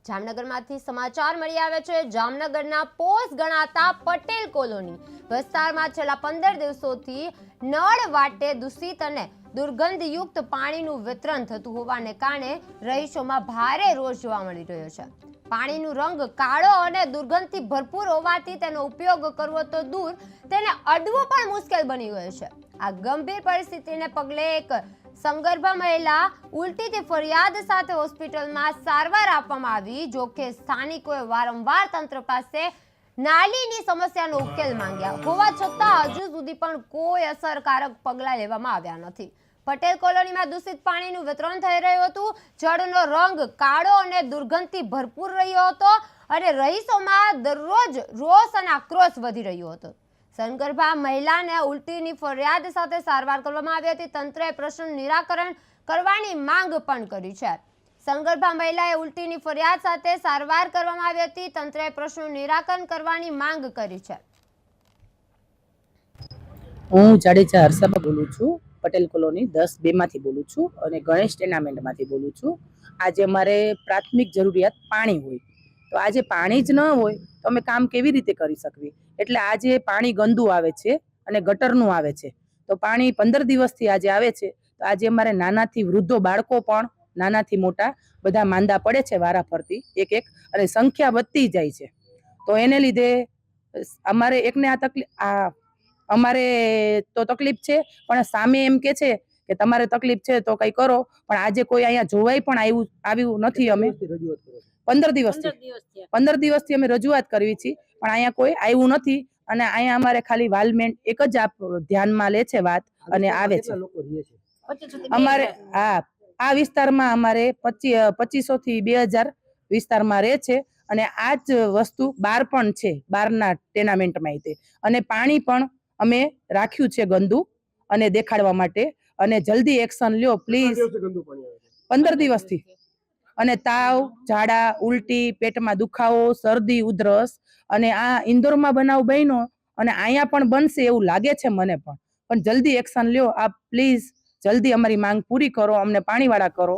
જામનગરમાંથી સમાચાર મળી આવે છે। જામનગરના પોસ ગણાતા પટેલ કોલોની વિસ્તારમાં છેલ્લા 15 દિવસોથી નળ વાટે દૂષિત અને દુર્ગંધયુક્ત પાણીનું વિતરણ થતું હોવાને કારણે રહીશોમાં ભારે રોષ જોવા મળી રહ્યો છે। પાણીનો રંગ કાળો અને દુર્ગંધથી ભરપૂર હોવાથી તેનો ઉપયોગ કરવો તો દૂર તેને અડવું પણ મુશ્કેલ બની ગયું છે। આ ગંભીર પરિસ્થિતિને પગલે એક સંગર્ભા મહિલા ઉલટીથી ફરિયાદ સાથે હોસ્પિટલમાં સારવાર આપવામાં આવી। જો કે સ્થાનિકોએ વારંવાર તંત્ર પાસે નાલીની સમસ્યાનો ઉકેલ માંગ્યા હોવા છતાં હજુ સુધી પણ કોઈ અસરકારક પગલાં લેવામાં આવ્યા નથી। પટેલ કોલોનીમાં દૂષિત પાણીનું વિતરણ થઈ રહ્યું હતું। જળનો રંગ કાળો અને દુર્ગંધથી ભરપૂર રહ્યો હતો અને રહીશોમાં દરરોજ રોષ અને આક્રોશ વધી રહ્યો હતો। સંગર્ભા મહિલાને ઉલટીની ફરિયાદ સાથે સારવાર કરવામાં આવી હતી। તંત્રએ પ્રશ્નનું નિરાકરણ કરવાની માંગ પણ કરી છે। સંગર્ભા મહિલાએ ઉલટીની ફરિયાદ સાથે સારવાર કરવામાં આવી હતી। તંત્રએ પ્રશ્નનું નિરાકરણ કરવાની માંગ કરી છે। હું જાડેજા હર્ષાબા બોલું છું। પટેલ કોલોની 10-2 માંથી બોલું છું અને ગણેશ ટેનામેન્ટમાંથી બોલું છું। આજે અમારે પ્રાથમિક જરૂરિયાત પાણી હોય, તો આજે પાણી જ ન હોય તો અમે કામ કેવી રીતે કરી શકીએ? એટલે આજે પાણી ગંદુ આવે છે અને ગટરનું આવે છે। તો પાણી 15 દિવસથી આજે આવે છે। તો આજે અમારે નાનાથી વૃદ્ધો, બાળકો પણ નાનાથી મોટા બધા માંદા પડે છે વારા ફરતી એક અને સંખ્યા વધતી જાય છે। તો એને લીધે અમારે એકને આ તકલીફ અમારે તો તકલીફ છે, પણ સામે એમ કે છે કે તમારે તકલીફ છે તો કઈ કરો, પણ આજે કોઈ અહીંયા જોવાય પણ આવ્યું નથી। અમે 15 દિવસથી અમે રજૂઆત કરવી છે, પણ અહીંયા કોઈ આવ્યું નથી અને અહીંયા અમારે ખાલી વાલમેન્ટ એક જ ધ્યાનમાં લે છે વાત અને આવે છે। અમારે આ વિસ્તારમાં અમારે 2500 થી 2000 વિસ્તારમાં રહે છે અને આ જ વસ્તુ બહાર પણ છે, બહારના ટેનામેન્ટમાં અને પાણી પણ અમે રાખ્યું છે ગંદુ અને દેખાડવા માટે અને જલ્દી એક્શન લ્યો પ્લીઝ। 15 દિવસથી અને તાવ, ઝાડા, ઉલટી, પેટમાં દુખાવો, શરદી, ઉધરસ અને આ ઇન્દોરમાં બનાવ બન્યો અને અહીંયા પણ બનશે એવું લાગે છે મને પણ જલ્દી એક્શન લ્યો આપ પ્લીઝ। જલ્દી અમારી માંગ પૂરી કરો, અમને પાણીવાળા કરો।